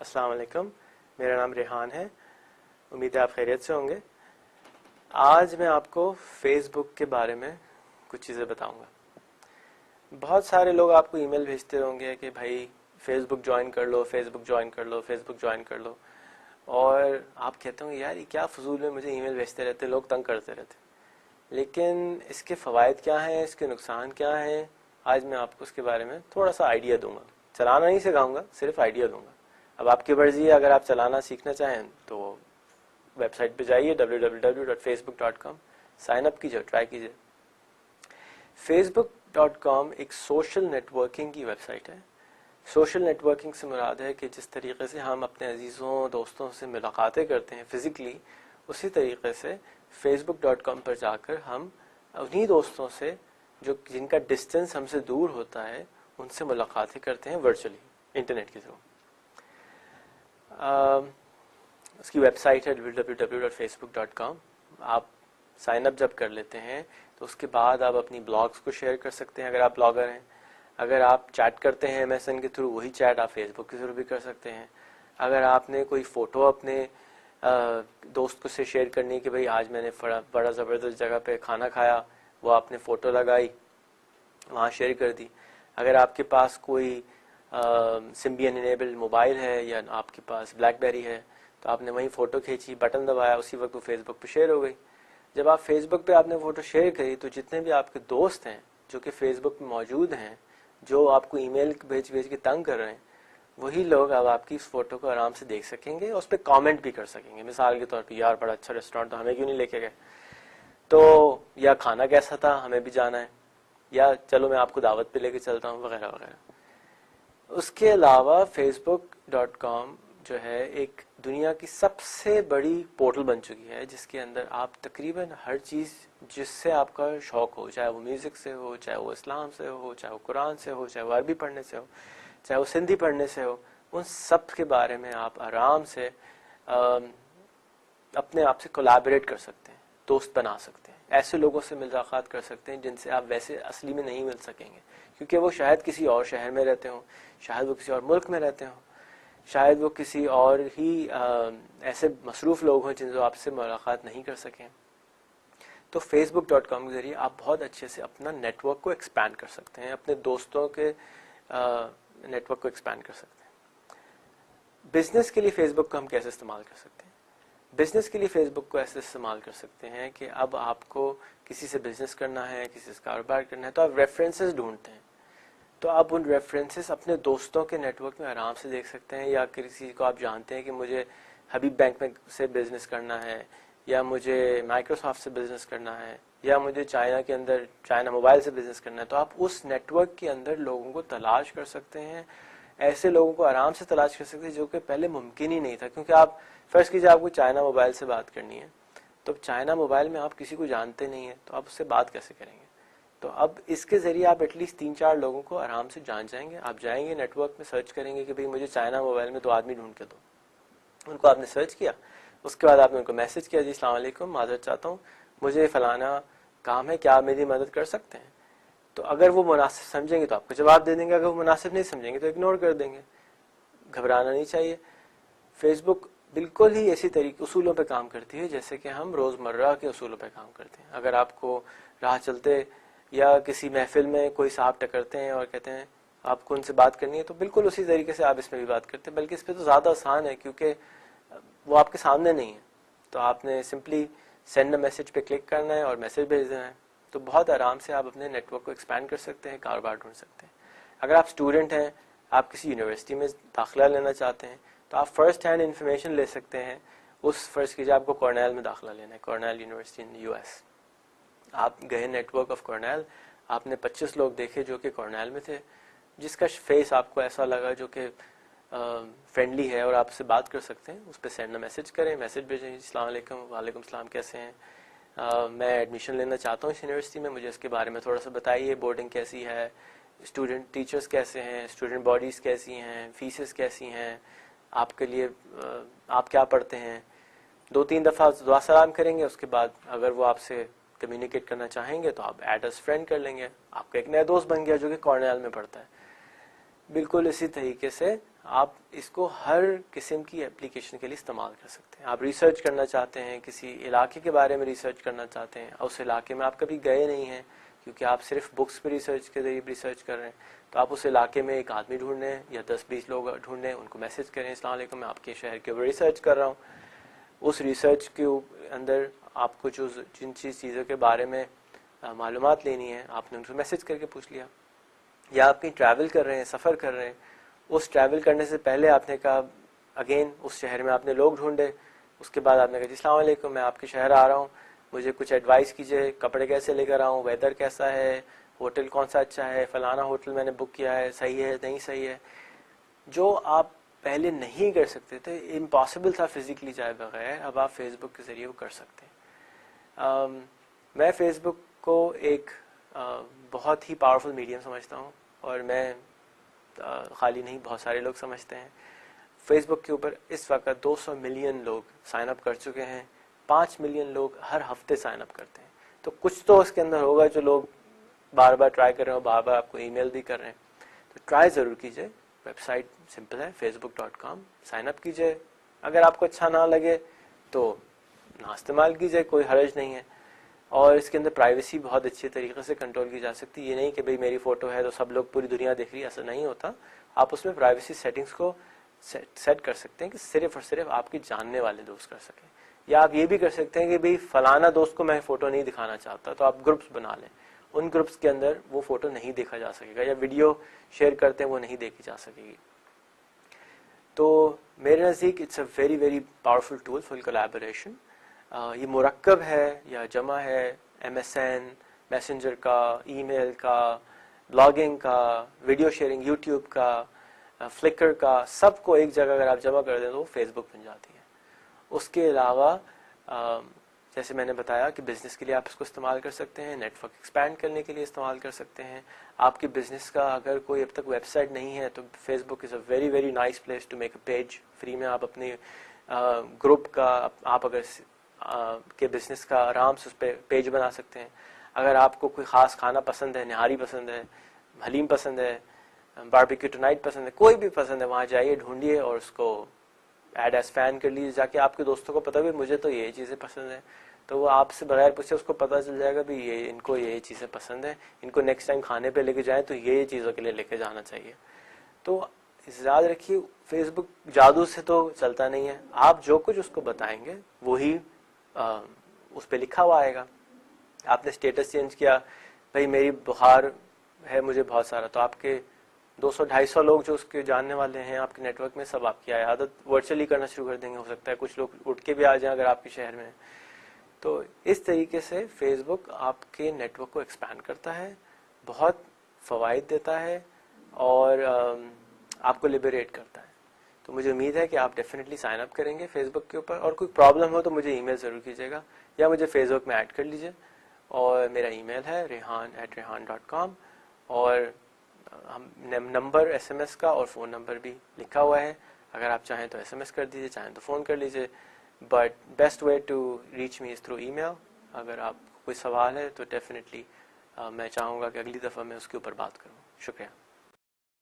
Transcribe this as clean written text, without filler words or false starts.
अस्सलाम वालेकुम। मेरा नाम रेहान है। उम्मीद है आप खैरियत से होंगे। आज मैं आपको फेसबुक के बारे में कुछ चीज़ें बताऊंगा। बहुत सारे लोग आपको ईमेल भेजते होंगे कि भाई फेसबुक ज्वाइन कर लो, फेसबुक ज्वाइन कर लो, फेसबुक ज्वाइन कर लो, और आप कहते होंगे यार ये क्या फजूल में मुझे ईमेल भेजते रहते, लोग तंग करते रहते। लेकिन इसके फ़वाइद क्या हैं, इसके नुकसान क्या हैं, आज मैं आपको उसके बारे में थोड़ा सा आइडिया दूंगा। चलाना नहीं सिखाऊंगा, सिर्फ आइडिया दूंगा। अब आपकी मर्जी है, अगर आप चलाना सीखना चाहें तो वेबसाइट पे जाइए www.facebook.com, साइन अप कीजिए, ट्राई कीजिए। facebook.com एक सोशल नेटवर्किंग की वेबसाइट है। सोशल नेटवर्किंग से मुराद है कि जिस तरीके से हम अपने अजीज़ों दोस्तों से मुलाकातें करते हैं फिज़िकली, उसी तरीके से facebook.com पर जाकर हम उन्हीं दोस्तों से जो जिनका डिस्टेंस हमसे दूर होता है उनसे मुलाकातें करते हैं वर्चुअली, इंटरनेट के थ्रू। उसकी वेबसाइट है www.facebook.com। आप साइन अप जब कर लेते हैं तो उसके बाद आप अपनी ब्लॉग्स को शेयर कर सकते हैं अगर आप ब्लॉगर हैं। अगर आप चैट करते हैं MSN के थ्रू, वही चैट आप फेसबुक के थ्रू भी कर सकते हैं। अगर आपने कोई फ़ोटो अपने दोस्त को से शेयर करनी है कि भाई आज मैंने बड़ा ज़बरदस्त जगह पे खाना खाया, वो आपने फ़ोटो लगाई, वहाँ शेयर कर दी। अगर आपके पास कोई सिम्बियन इनेबल्ड मोबाइल है या आपके पास ब्लैकबेरी है तो आपने वहीं फ़ोटो खींची, बटन दबाया, उसी वक्त वो फेसबुक पे शेयर हो गई। जब आप फेसबुक पे आपने फ़ोटो शेयर करी तो जितने भी आपके दोस्त हैं जो कि फेसबुक पे मौजूद हैं, जो आपको ईमेल भेज भेज के तंग कर रहे हैं, वही लोग अब आपकी इस फ़ोटो को आराम से देख सकेंगे और उस पर कॉमेंट भी कर सकेंगे। मिसाल के तौर पर यार बड़ा अच्छा रेस्टोरेंट था, हमें क्यों नहीं लेके गए, तो या खाना कैसा था, हमें भी जाना है, या चलो मैं आपको दावत पे लेके चलता हूँ, वगैरह वगैरह। उसके अलावा facebook.com जो है एक दुनिया की सबसे बड़ी पोर्टल बन चुकी है, जिसके अंदर आप तकरीबन हर चीज़ जिससे आपका शौक़ हो, चाहे वो म्यूज़िक से हो, चाहे वो इस्लाम से हो, चाहे वो कुरान से हो, चाहे वो अरबी पढ़ने से हो, चाहे वो सिंधी पढ़ने से हो, उन सब के बारे में आप आराम से अपने आप से कोलैबोरेट कर सकते हैं, दोस्त बना सकते हैं, ऐसे लोगों से मुलाकात कर सकते हैं जिनसे आप वैसे असली में नहीं मिल सकेंगे, क्योंकि वो शायद किसी और शहर में रहते हों, शायद वो किसी और मुल्क में रहते हों, शायद वो किसी और ही ऐसे मसरूफ़ लोग हों जिनसे आपसे मुलाकात नहीं कर सकें। तो facebook.com के ज़रिए आप बहुत अच्छे से अपना नेटवर्क को एक्सपैंड कर सकते हैं, अपने दोस्तों के नेटवर्क को एक्सपैंड कर सकते हैं। बिज़नेस के लिए फेसबुक को हम कैसे इस्तेमाल कर सकते हैं? बिज़नेस के लिए फेसबुक को ऐसे इस्तेमाल कर सकते हैं कि अब आपको किसी से बिज़नेस करना है, किसी से कारोबार करना है, तो आप रेफरेंसेस ढूंढते हैं, तो आप उन रेफरेंसेस अपने दोस्तों के नेटवर्क में आराम से देख सकते हैं। या किसी को आप जानते हैं कि मुझे हबीब बैंक में से बिज़नेस करना है, या मुझे माइक्रोसॉफ्ट से बिज़नेस करना है, या मुझे चाइना के अंदर चाइना मोबाइल से बिज़नेस करना है, तो आप उस नेटवर्क के अंदर लोगों को तलाश कर सकते हैं। ऐसे लोगों को आराम से तलाश कर सकते हैं जो कि पहले मुमकिन ही नहीं था, क्योंकि आप फ़र्ज़ कीजिए आपको चाइना मोबाइल से बात करनी है, तो चाइना मोबाइल में आप किसी को जानते नहीं हैं, तो आप उससे बात कैसे करेंगे? तो अब इसके ज़रिए आप एटलीस्ट 3-4 लोगों को आराम से जान जाएंगे। आप जाएंगे नेटवर्क में, सर्च करेंगे कि भाई मुझे चाइना मोबाइल में 2 आदमी ढूंढ के दो। उनको आपने सर्च किया, उसके बाद आपने उनको मैसेज किया, जी अस्सलाम वालेकुम, माज़रत चाहता हूँ, मुझे फ़लाना काम है, क्या आप मेरी मदद कर सकते हैं? तो अगर वो मुनासिब समझेंगे तो आपको जवाब दे देंगे, अगर वो मुनासिब नहीं समझेंगे तो इग्नोर कर देंगे। घबराना नहीं चाहिए। फेसबुक बिल्कुल ही ऐसी तरीके उसूलों पे काम करती है जैसे कि हम रोज़मर्रा के उसूलों पे काम करते हैं। अगर आपको राह चलते या किसी महफिल में कोई साहब टकरते हैं और कहते हैं आपको उनसे बात करनी है, तो बिल्कुल उसी तरीके से आप इसमें भी बात करते हैं, बल्कि इस पर तो ज़्यादा आसान है क्योंकि वो आपके सामने नहीं है। तो आपने सिंपली सेंड अ मैसेज पे क्लिक करना है और मैसेज भेज देना है, तो बहुत आराम से आप अपने नेटवर्क को एक्सपैंड कर सकते हैं, कारोबार ढूंढ सकते हैं। अगर आप स्टूडेंट हैं, आप किसी यूनिवर्सिटी में दाखिला लेना चाहते हैं, तो आप फर्स्ट हैंड इन्फॉर्मेशन ले सकते हैं। उस फ़र्ज़ कीजिए आपको कॉर्नेल में दाखिला लेना है, कॉर्नेल यूनिवर्सिटी इन US। आप गए नेटवर्क ऑफ कॉर्नेल, आपने 25 लोग देखे जो कि कॉर्नेल में थे, जिसका फेस आपको ऐसा लगा जो कि फ्रेंडली है और आपसे बात कर सकते हैं, उस पर सेंड मैसेज करें, मैसेज भेजें, अस्सलाम वालेकुम, वालेकुम सलाम, कैसे हैं, मैं एडमिशन लेना चाहता हूँ इस यूनिवर्सिटी में, मुझे इसके बारे में थोड़ा सा बताइए, बोर्डिंग कैसी है, स्टूडेंट टीचर्स कैसे हैं, स्टूडेंट बॉडीज़ कैसी हैं, फीसेस कैसी हैं, आपके लिए आप क्या पढ़ते हैं। 2-3 दफ़ा दुआ सलाम करेंगे, उसके बाद अगर वो आपसे कम्युनिकेट करना चाहेंगे तो आप ऐड अस फ्रेंड कर लेंगे, आपका एक नया दोस्त बन गया जो कि कॉर्नेल में पढ़ता है। बिल्कुल इसी तरीके से आप इसको हर किस्म की एप्लीकेशन के लिए इस्तेमाल कर सकते हैं। आप रिसर्च करना चाहते हैं, किसी इलाके के बारे में रिसर्च करना चाहते हैं और उस इलाके में आप कभी गए नहीं हैं क्योंकि आप सिर्फ बुक्स पे रिसर्च के जरिए रिसर्च कर रहे हैं, तो आप उस इलाके में एक आदमी ढूंढने या 10-20 लोग ढूंढने, उनको मैसेज करें, अस्सलाम वालेकुम, मैं आपके शहर के ऊपर रिसर्च कर रहा हूँ। उस रिसर्च के अंदर आपको जो जिन चीज़ों के बारे में मालूमात लेनी है, आपने उनको मैसेज करके पूछ लिया। या आप कहीं ट्रैवल कर रहे हैं, सफ़र कर रहे हैं, उस ट्रैवल करने से पहले आपने कहा अगेन उस शहर में आपने लोग ढूंढे, उसके बाद आपने कहा जी अस्सलाम वालेकुम, मैं आपके शहर आ रहा हूँ, मुझे कुछ एडवाइस कीजिए, कपड़े कैसे लेकर आऊँ, वेदर कैसा है, होटल कौन सा अच्छा है, फलाना होटल मैंने बुक किया है, सही है नहीं सही है। जो आप पहले नहीं कर सकते थे, इम्पॉसिबल था फिजिकली जाए बगैर, अब आप फेसबुक के ज़रिए वो कर सकते हैं। मैं फेसबुक को एक बहुत ही पावरफुल मीडियम समझता हूँ, और मैं खाली नहीं, बहुत सारे लोग समझते हैं। फेसबुक के ऊपर इस वक्त 200 मिलियन लोग साइन अप कर चुके हैं, 5 मिलियन लोग हर हफ्ते साइन अप करते हैं, तो कुछ तो उसके अंदर होगा जो लोग बार बार ट्राई कर रहे हो, बार बार आपको ईमेल भी कर रहे हैं। तो ट्राई ज़रूर कीजिए, वेबसाइट सिंपल है facebook.com, साइन अप कीजिए। अगर आपको अच्छा ना लगे तो ना इस्तेमाल कीजिए, कोई हर्ज नहीं है। और इसके अंदर प्राइवेसी बहुत अच्छे तरीके से कंट्रोल की जा सकती है। ये नहीं कि भाई मेरी फ़ोटो है तो सब लोग पूरी दुनिया देख रही है, ऐसा नहीं होता। आप उसमें प्राइवेसी सेटिंग्स को सेट कर सकते हैं कि सिर्फ और सिर्फ आपके जानने वाले दोस्त कर सकें। या आप ये भी कर सकते हैं कि भाई फलाना दोस्त को मैं फ़ोटो नहीं दिखाना चाहता, तो आप ग्रुप्स बना लें, उन ग्रुप्स के अंदर वो फ़ोटो नहीं देखा जा सकेगा, या वीडियो शेयर करते हैं वो नहीं देखी जा सकेगी। तो मेरे नज़दीक it's a very very powerful tool for collaboration. ये मुरक्कब है या जमा है MSN, मैसेंजर का, ईमेल का, ब्लॉगिंग का, वीडियो शेयरिंग, यूट्यूब का, फ्लिकर का, सबको एक जगह अगर आप जमा कर दें तो वो फेसबुक बन जाती है। उसके अलावा जैसे मैंने बताया कि बिज़नेस के लिए आप इसको इस्तेमाल कर सकते हैं, नेटवर्क एक्सपैंड करने के लिए इस्तेमाल कर सकते हैं। आपके बिज़नेस का अगर कोई अब तक वेबसाइट नहीं है तो Facebook is a very very nice place to make a page. Free में आप अपने ग्रुप का, आप अगर के बिज़नेस का आराम से उस पर पेज बना सकते हैं। अगर आपको कोई ख़ास खाना पसंद है, निहारी पसंद है, हलीम पसंद है, बारबेक्यू टुनाइट पसंद है, कोई भी पसंद है, वहाँ जाइए, ढूंढिए और उसको ऐड एज फैन कर लीजिए। जाके आपके दोस्तों को पता भी मुझे तो ये चीज़ें पसंद है, तो वो आपसे बगैर पूछे उसको पता चल जाएगा भी ये इनको ये चीज़ें पसंद है, इनको नेक्स्ट टाइम खाने पे लेके जाएं तो ये चीज़ों के लिए लेके जाना चाहिए। तो याद रखिए, फेसबुक जादू से तो चलता नहीं है। आप जो कुछ उसको बताएंगे वही उस पर लिखा हुआ आएगा। आपने स्टेटस चेंज किया, भाई मेरी बुखार है मुझे बहुत सारा, तो आपके 200-250 लोग जो उसके जानने वाले हैं आपके नेटवर्क में, सब आपकी आदत वर्चुअली करना शुरू कर देंगे। हो सकता है कुछ लोग उठ के भी आ जाएं अगर आपके शहर में। तो इस तरीके से फेसबुक आपके नेटवर्क को एक्सपैंड करता है, बहुत फ़वाइद देता है और आपको लिबरेट करता है। तो मुझे उम्मीद है कि आप डेफिनेटली साइन अप करेंगे फेसबुक के ऊपर, और कोई प्रॉब्लम हो तो मुझे ईमेल ज़रूर कीजिएगा या मुझे फेसबुक में ऐड कर लीजिए। और मेरा ईमेल है rehan@rehan.com, और हम नंबर SMS का और फ़ोन नंबर भी लिखा हुआ है। अगर आप चाहें तो SMS कर दीजिए, चाहें तो फ़ोन कर लीजिए, but best way to reach me is through email. अगर आपको कोई सवाल है तो डेफिनेटली मैं चाहूँगा कि अगली दफ़ा मैं उसके ऊपर बात करूँ। शुक्रिया।